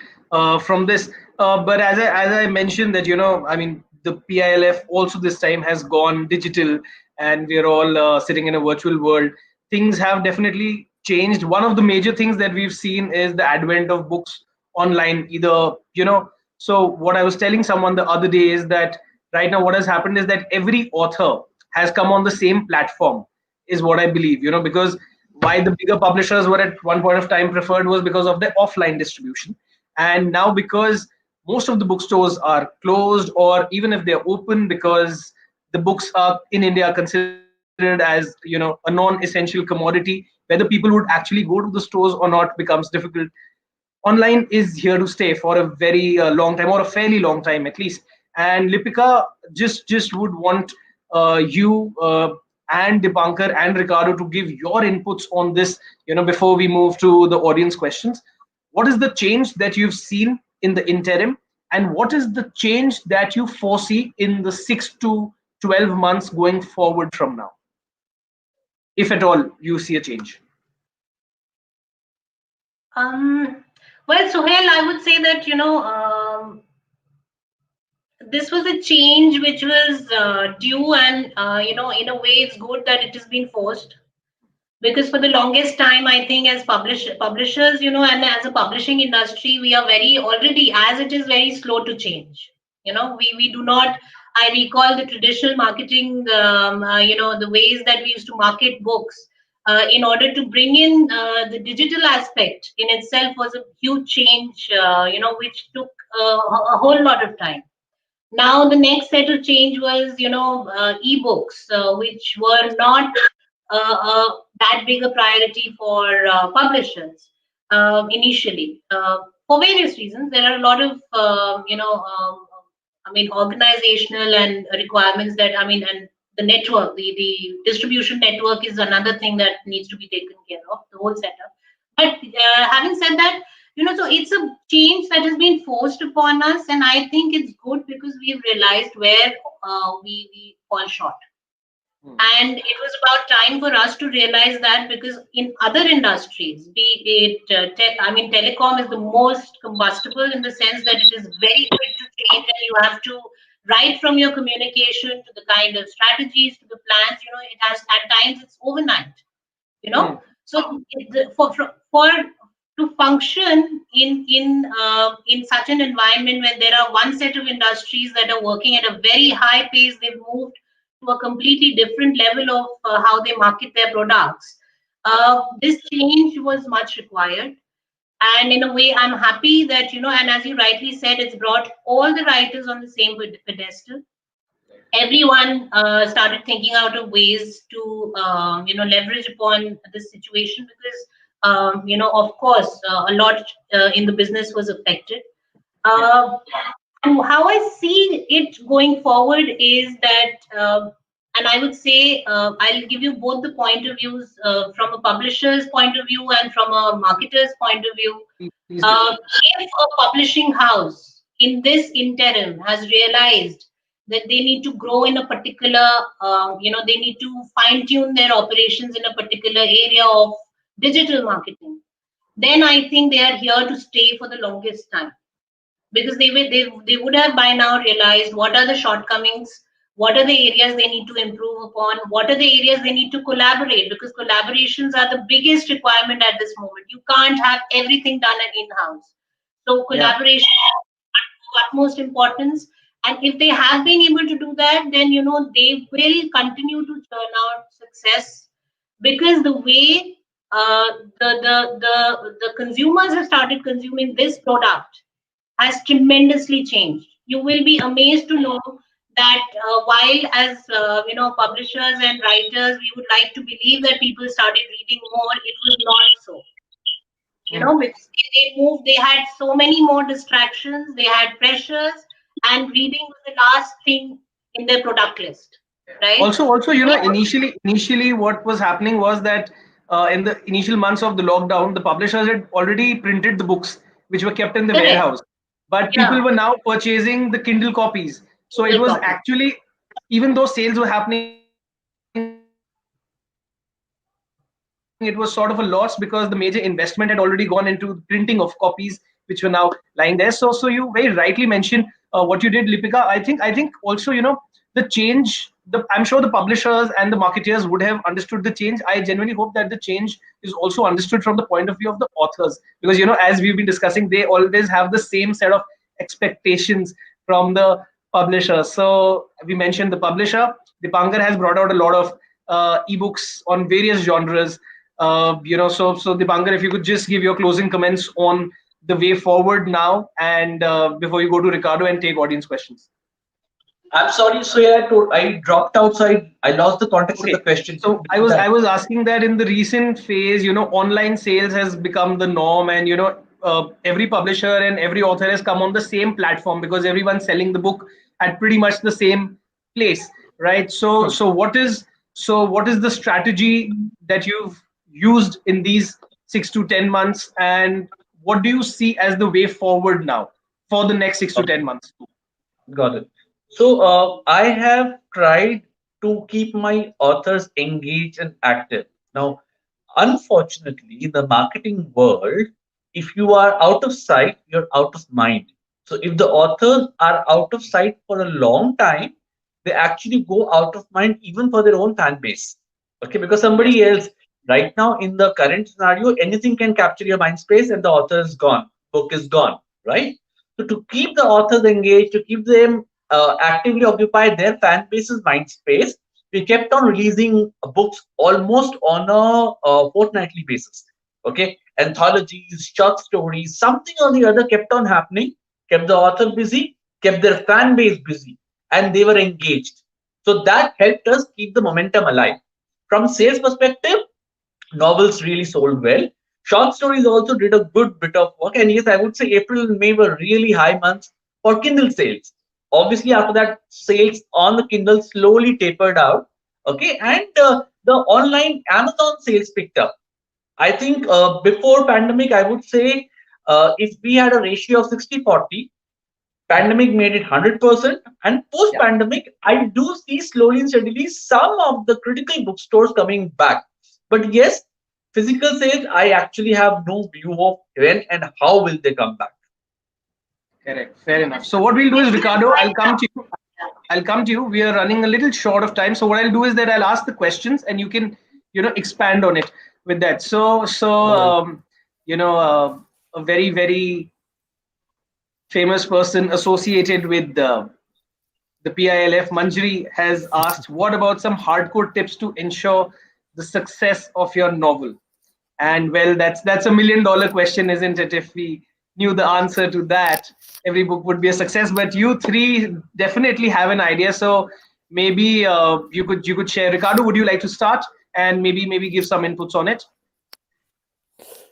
from this. But as I mentioned that I mean the PILF also this time has gone digital, and we're all sitting in a virtual world. Things have definitely changed. One of the major things that we've seen is the advent of books online. Either so what I was telling someone the other day is that right now what has happened is that every author has come on the same platform, is what I believe, because why the bigger publishers were at one point of time preferred was because of their offline distribution. And now because most of the bookstores are closed, or even if they're open, because the books are in India are considered as a non-essential commodity, whether people would actually go to the stores or not becomes difficult. Online is here to stay for a very long time, or a fairly long time at least. And Lipika, just would want you and Dipankar and Ricardo to give your inputs on this, before we move to the audience questions. What is the change that you've seen in the interim, and what is the change that you foresee in the 6 to 12 months going forward from now? if at all you see a change? Um, well, Sohail, I would say that, this was a change which was due, and, in a way, it's good that it has been forced, because for the longest time, I think, as publishers, and as a publishing industry, we are very already, as it is, very slow to change. We do not. I recall the traditional marketing, the ways that we used to market books. In order to bring in the digital aspect in itself was a huge change, which took a whole lot of time. Now the next set of change was, ebooks, which were not that big a priority for publishers initially, for various reasons. There are a lot of, organizational and requirements that, and the network, the distribution network is another thing that needs to be taken care of, the whole setup. But having said that, so it's a change that has been forced upon us, and I think it's good because we've realized where we fall short. Hmm. And it was about time for us to realize that, because in other industries, be it, telecom is the most combustible, in the sense that it is very quick to change, and you have to, right from your communication to the kind of strategies to the plans, it has, at times, it's overnight. Hmm. So for to function in such an environment, when there are one set of industries that are working at a very high pace, they've moved to a completely different level of how they market their products. This change was much required, and in a way, I'm happy that, and as you rightly said, it's brought all the writers on the same pedestal. Everyone started thinking out of ways to, leverage upon this situation, because, of course, a lot in the business was affected. Yeah. uh, and how I see it going forward is that, and I would say, I'll give you both the point of views, from a publisher's point of view and from a marketer's point of view. Please do. If a publishing house in this interim has realized that they need to grow in a particular, they need to fine tune their operations in a particular area of digital marketing, then I think they are here to stay for the longest time, because they would have by now realized what are the shortcomings, what are the areas they need to improve upon, what are the areas they need to collaborate, because collaborations are the biggest requirement at this moment. You can't have everything done at in-house, so Yeah. collaboration is of utmost importance. And if they have been able to do that, then, they will continue to churn out success, because the way the consumers have started consuming this product has tremendously changed. You will be amazed to know that, while as, publishers and writers, we would like to believe that people started reading more, it was not so. Hmm. Because they moved, they had so many more distractions, they had pressures, and reading was the last thing in their product list, right? Also, initially what was happening was that, in the initial months of the lockdown, the publishers had already printed the books which were kept in the Correct. warehouse, but people Yeah, were now purchasing the Kindle copies. So it single was copy. actually, even though sales were happening, it was sort of a loss, because the major investment had already gone into the printing of copies which were now lying there. So you very rightly mentioned what you did, Lipika. I think also, the change. I'm sure the publishers and the marketeers would have understood the change. I genuinely hope that the change is also understood from the point of view of the authors, because, as we've been discussing, they always have the same set of expectations from the publisher. So we mentioned the publisher. Dipankar has brought out a lot of ebooks on various genres. So Dipankar, if you could just give your closing comments on the way forward now, and before you go to Ricardo and take audience questions. I'm sorry, so yeah, I dropped out, so I lost the context of Okay. the question. Can So you I repeat was I that? was asking that in the recent phase, online sales has become the norm, and every publisher and every author has come on the same platform, because everyone's selling the book at pretty much the same place, right? So what is the strategy that you've used in these 6 to 10 months, and what do you see as the way forward now for the next 6 to 10 months? Got it. So I have tried to keep my authors engaged and active. Now, unfortunately, in the marketing world, if you are out of sight, you're out of mind. So if the authors are out of sight for a long time, they actually go out of mind even for their own fan base. Okay, because Yes. somebody else, right now in the current scenario, anything can capture your mind space and the author is gone, book is gone, right? So to keep the authors engaged, to keep them actively occupied their fan base's mind space, we kept on releasing books almost on a fortnightly basis. Okay, anthologies, short stories, something or the other kept on happening, kept the author busy, kept their fan base busy, and they were engaged. So that helped us keep the momentum alive. From sales perspective, novels really sold well. Short stories also did a good bit of work. And yes, I would say April and May were really high months for Kindle sales. Obviously, after that, sales on the Kindle slowly tapered out. Okay. And the online Amazon sales picked up. I think before pandemic, I would say if we had a ratio of 60-40, pandemic made it 100%, and post Yeah. pandemic I do see slowly and steadily some of the critical bookstores coming back. But yes, physical sales I actually have no view of when and how will they come back. Correct. Fair enough. So what we'll do is, Ricardo, I'll come to you. Yeah. I'll come to you. We are running a little short of time. So what I'll do is that I'll ask the questions and you can, expand on it with that. No worries. A very, very famous person associated with the PILF, Manjari, has asked, what about some hardcore tips to ensure the success of your novel? And well, that's $1 million question, isn't it? If we knew the answer to that, every book would be a success. But you three definitely have an idea. So maybe you could share. Ricardo, would you like to start and maybe give some inputs on it?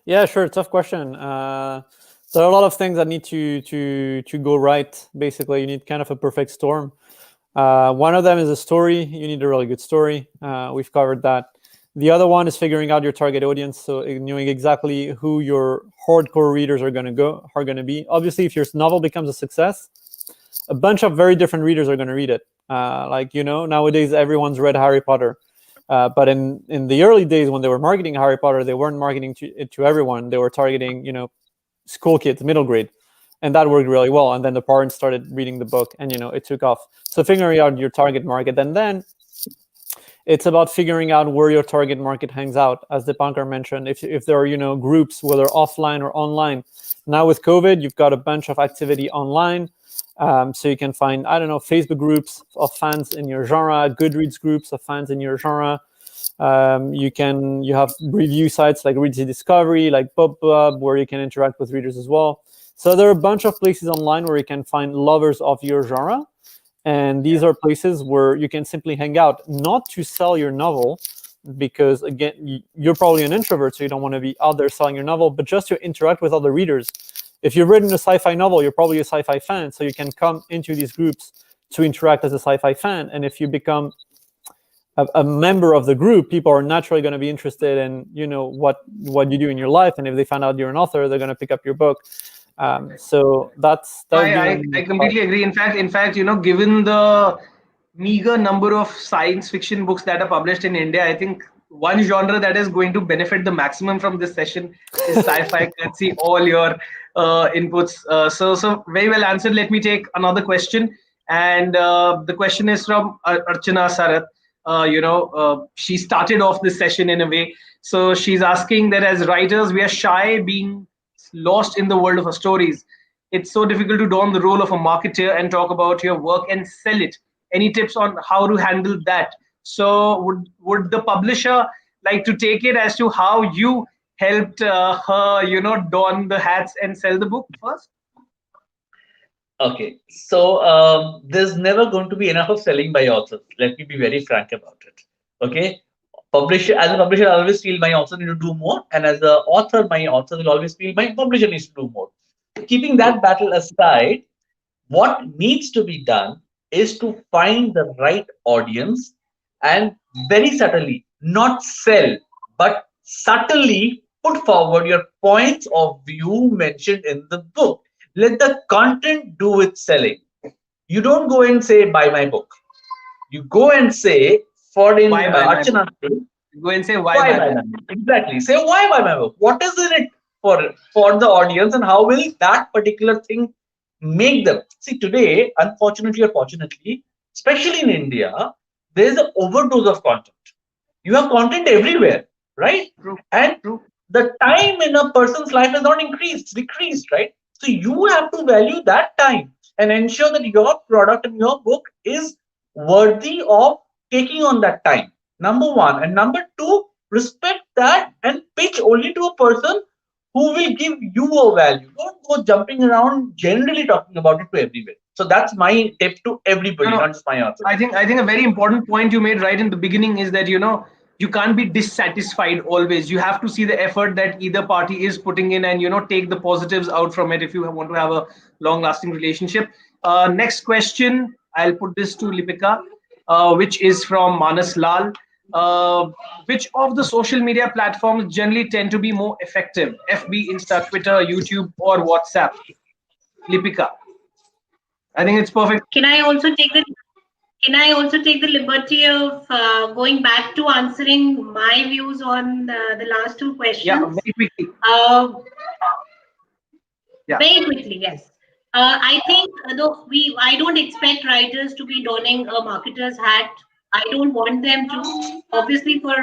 Yeah, sure. Tough question. There are a lot of things that need to go right. Basically, you need kind of a perfect storm. One of them is a story. You need a really good story. We've covered that. The other one is figuring out your target audience, so knowing exactly who your hardcore readers are going to be. Obviously, if your novel becomes a success, a bunch of very different readers are going to read it. Nowadays everyone's read Harry Potter. But in the early days when they were marketing Harry Potter, they weren't marketing it to everyone. They were targeting, school kids, middle grade, and that worked really well. And then the parents started reading the book, and it took off. So figuring out your target market, and then it's about figuring out where your target market hangs out. As Dipankar mentioned, if there are groups, whether offline or online. Now with COVID, you've got a bunch of activity online. So you can find, I don't know, Facebook groups of fans in your genre, Goodreads groups of fans in your genre. You have review sites like Readsy Discovery, like PubPub, where you can interact with readers as well. So there are a bunch of places online where you can find lovers of your genre. And these are places where you can simply hang out, not to sell your novel, because again, you're probably an introvert, so you don't want to be out there selling your novel, but just to interact with other readers. If you've written a sci-fi novel, you're probably a sci-fi fan, so you can come into these groups to interact as a sci-fi fan. And if you become a member of the group, people are naturally going to be interested in what you do in your life, and if they find out you're an author, they're going to pick up your book. So that would be I completely agree. In fact, given the meager number of science fiction books that are published in India, I think one genre that is going to benefit the maximum from this session is sci-fi. Let's see all your inputs. So very well answered. Let me take another question, and the question is from Archana Sarath. She started off this session in a way. So she's asking that as writers, we are shy being lost in the world of our stories. It's so difficult to don the role of a marketer and talk about your work and sell it. Any tips on how to handle that? So would the publisher like to take it as to how you helped her, don the hats and sell the book first? Okay, so there's never going to be enough of selling by authors. Let me be very frank about it. Okay, publisher, as a publisher, I always feel my author need to do more, and as an author, my author will always feel my publisher needs to do more. Keeping that battle aside, what needs to be done is to find the right audience and very subtly, not sell, but subtly put forward your points of view mentioned in the book. Let the content do its selling. You don't go and say, buy my book. You go and say, for in Why buy my book? Archana's case, Go and say why why buy buy my my book? book? Exactly. Say why buy my book. What is in it for the audience, and how will that particular thing make them see today? Unfortunately or fortunately, especially in India, there is an overdose of content. You have content everywhere, right? True, And true. the time in a person's life has not increased, it's decreased, right? So you have to value that time and ensure that your product and your book is worthy of taking on that time. Number one. And number two, respect that and pitch only to a person who will give you a value. Don't go jumping around generally talking about it to everywhere. So that's my tip to No, everybody, no. not just my answer. I think a very important point you made right in the beginning is that you can't be dissatisfied always. You have to see the effort that either party is putting in, and take the positives out from it if you want to have a long-lasting relationship. Next question, I'll put this to Lipika, which is from Manas Lal. Uh, which of the social media platforms generally tend to be more effective? FB, Insta, Twitter, YouTube, or WhatsApp? Lipika, I think it's perfect. Can I also take the Can I also take the liberty of going back to answering my views on the last two Yeah, questions? very quickly. Uh, Yeah. Very quickly, yes. I think though I don't expect writers to be donning a marketer's hat. I don't want them to. Obviously, for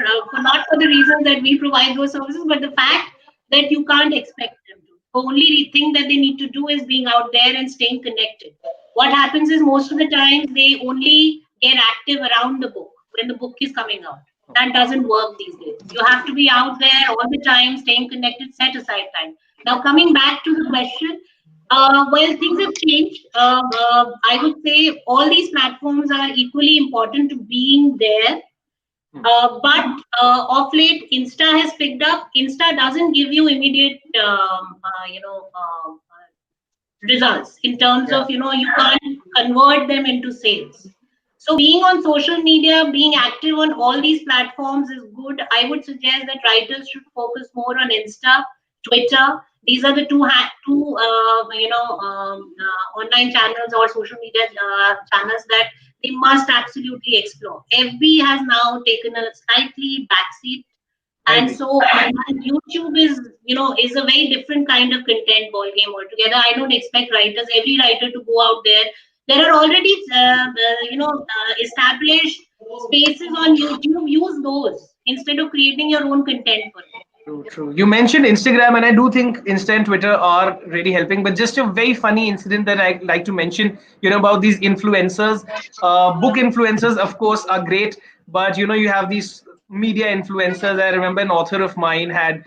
not for the reason that we provide those services, but the fact that you can't expect them to. The only thing that they need to do is being out there and staying connected. What happens is most of the time they only get active around the book when the book is coming out. That doesn't work these days. You have to be out there all the time, staying connected, set aside time. Now, coming back to the question, well, things have changed. I would say all these platforms are equally important to being there. But of late, Insta has picked up. Insta doesn't give you immediate, results in terms Yeah. of you can't convert them into sales. So being on social media, being active on all these platforms is good. I would suggest that writers should focus more on Insta, Twitter. These are the two online channels or social media channels that they must absolutely explore. FB has now taken a slightly backseat, I and agree. so YouTube is a very different kind of content ball game altogether. I don't expect every writer to go out there. There are already established spaces on YouTube. Use those instead of creating your own content for it. True, true. You mentioned Instagram, and I do think Insta and Twitter are really helping. But just a very funny incident that I like to mention, about these influencers. Book influencers, of course, are great, but you have these media influencers. I remember an author of mine had,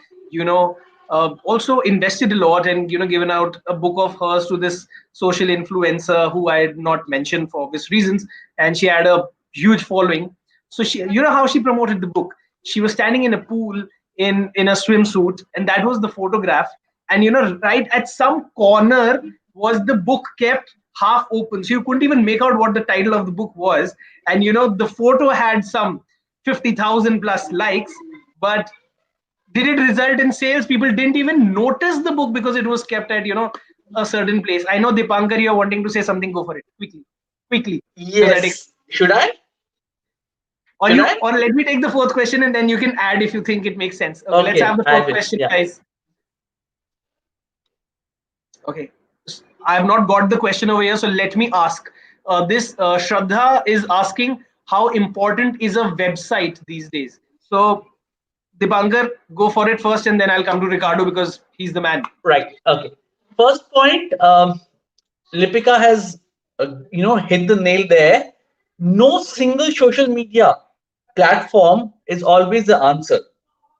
also invested a lot and given out a book of hers to this social influencer who I had not mentioned for obvious reasons, and she had a huge following. So she, how she promoted the book. She was standing in a pool in a swimsuit, and that was the photograph. And right at some corner was the book kept half open, so you couldn't even make out what the title of the book was. And the photo had some 50,000 plus likes, but did it result in sales? People didn't even notice the book because it was kept at a certain place. I know, Dipankar, you're wanting to say something. Go for it quickly, because I take. Yes. Should I? Or Should you, I? or let me take the fourth question, and then you can add if you think it makes sense. Okay, let's Okay, have the I fourth will. question, Yeah. guys. Okay, I have not got the question over here, so let me ask. This Shraddha is asking, how important is a website these days? So, Dipankar, go for it first, and then I'll come to Ricardo because he's the man. Right. Okay. First point, Lipika has, hit the nail there. No single social media platform is always the answer.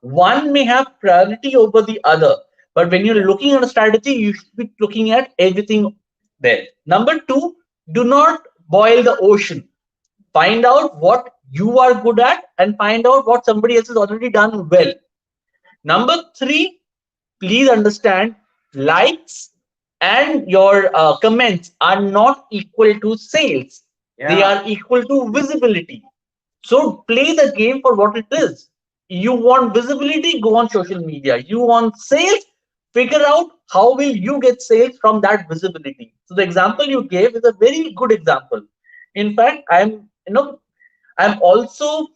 One may have priority over the other, but when you're looking at a strategy, you should be looking at everything there. Number two, do not boil the ocean. Find out what you are good at and find out what somebody else has already done well. Number three, please understand, likes and your comments are not equal to sales. They Yeah. are equal to visibility. So play the game for what it is. You want visibility, go on social media. You want sales, figure out how will you get sales from that visibility. So the example you gave is a very good example. In fact, I'm I'm also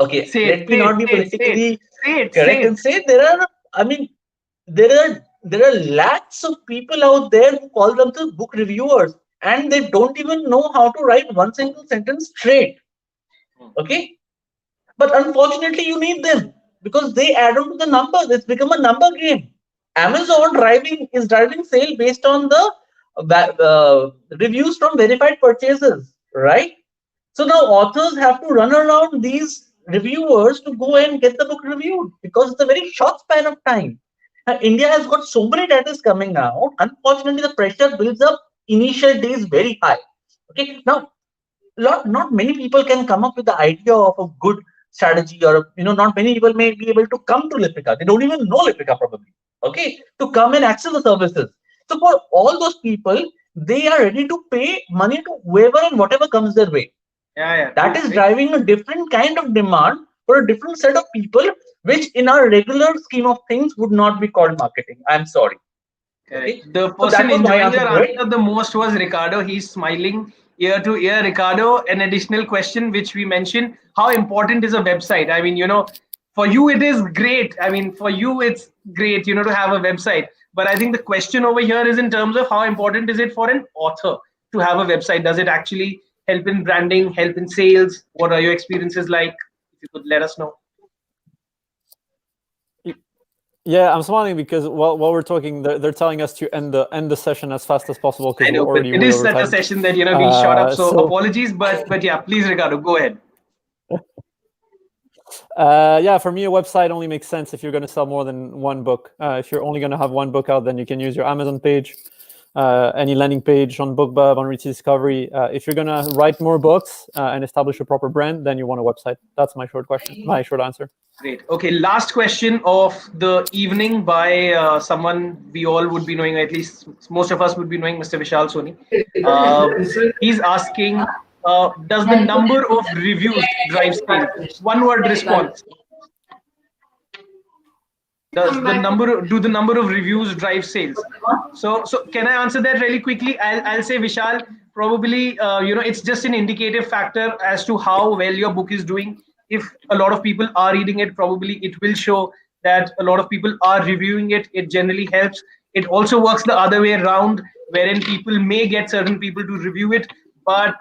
okay. Say it, Let me say it, not be say it, say it, politically say it, say correct it. and say there are. I mean, there are lakhs of people out there who call themselves book reviewers, and they don't even know how to write one single sentence straight. Okay, but unfortunately, you need them because they add on to the numbers. It's become a number game. Amazon driving sale based on the reviews from verified purchasers, right? So now authors have to run around these reviewers to go and get the book reviewed because it's a very short span of time. Now, India has got so many titles coming out. Unfortunately, the pressure builds up initial days very high. Okay, now not many people can come up with the idea of a good strategy, or not many people may be able to come to Lipika. They don't even know Lipika probably. Okay, to come and access the services. So for all those people, they are ready to pay money to whoever and whatever comes their way. Yeah, yeah, That true. is Right? driving a different kind of demand for a different set of people, which in our regular scheme of things would not be called marketing. I'm sorry. Okay, Correct. The so that person was my enjoying answer your to it. answer the most was Ricardo. He's smiling ear to ear. Ricardo, an additional question which we mentioned: how important is a website? I mean, for you it is great. I mean, for you it's great, to have a website. But I think the question over here is in terms of how important is it for an author to have a website? Does it actually help in branding, help in sales? What are your experiences like? If you could let us know. Yeah, I'm smiling because while we're talking, they're telling us to end the session as fast as possible because I we're know, but already it way is over such a time. session that we shot up. So So apologies, but yeah, please, Ricardo, go ahead. yeah, for me, a website only makes sense if you're going to sell more than one book. If you're only going to have one book out, then you can use your Amazon page, any landing page on BookBub, on Reach Discovery. If you're going to write more books and establish a proper brand, then you want a website. That's my short answer. Great. Okay, last question of the evening by someone we all would be knowing, at least most of us would be knowing, Mr. Vishal Soni. He's asking, does the number of reviews drive sales? One word response. Does Come the back. number do the number of reviews drive sales? So can I answer that really quickly? I'll say, Vishal, probably it's just an indicative factor as to how well your book is doing. If a lot of people are reading it, probably it will show that a lot of people are reviewing it. It generally helps. It also works the other way around, wherein people may get certain people to review it, but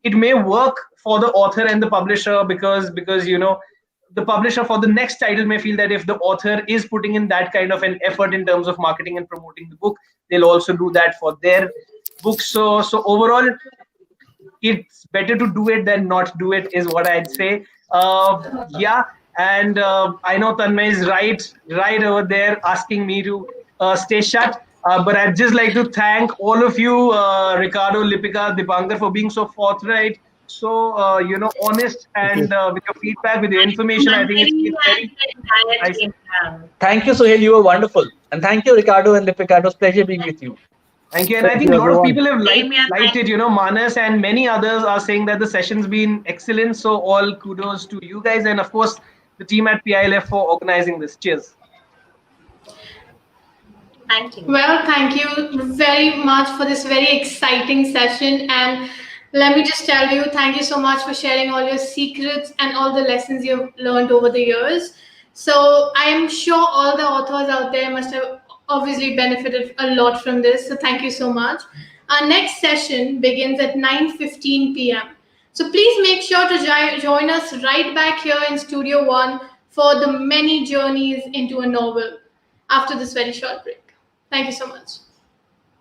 it may work for the author and the publisher, because the publisher for the next title may feel that if the author is putting in that kind of an effort in terms of marketing and promoting the book, they'll also do that for their books. So overall, it's better to do it than not do it, is what I'd say. Yeah, and I know Tanmay is right over there asking me to stay shut. But I'd just like to thank all of you, Ricardo, Lipika, Dipankar, for being so forthright, so honest, Thank you. and with your feedback, with your information. I think it's Manjari been and very the entire nice. team. Thank you, Sohail. You were wonderful. And thank you, Ricardo and Lipika. It was a pleasure being with you. Thank you. And I Thank think you, a lot of everyone. people have Same here. liked it. Manas and many others are saying that the session's been excellent. So all kudos to you guys, and of course the team at PILF for organizing this. Cheers. Thank you. Well, thank you very much for this very exciting session. And let me just tell you, thank you so much for sharing all your secrets and all the lessons you've learned over the years. So I am sure all the authors out there must have obviously benefited a lot from this. So thank you so much. Our next session begins at 9:15 p.m. So please make sure to join us right back here in Studio One for the many journeys into a novel after this very short break. Thank you so much.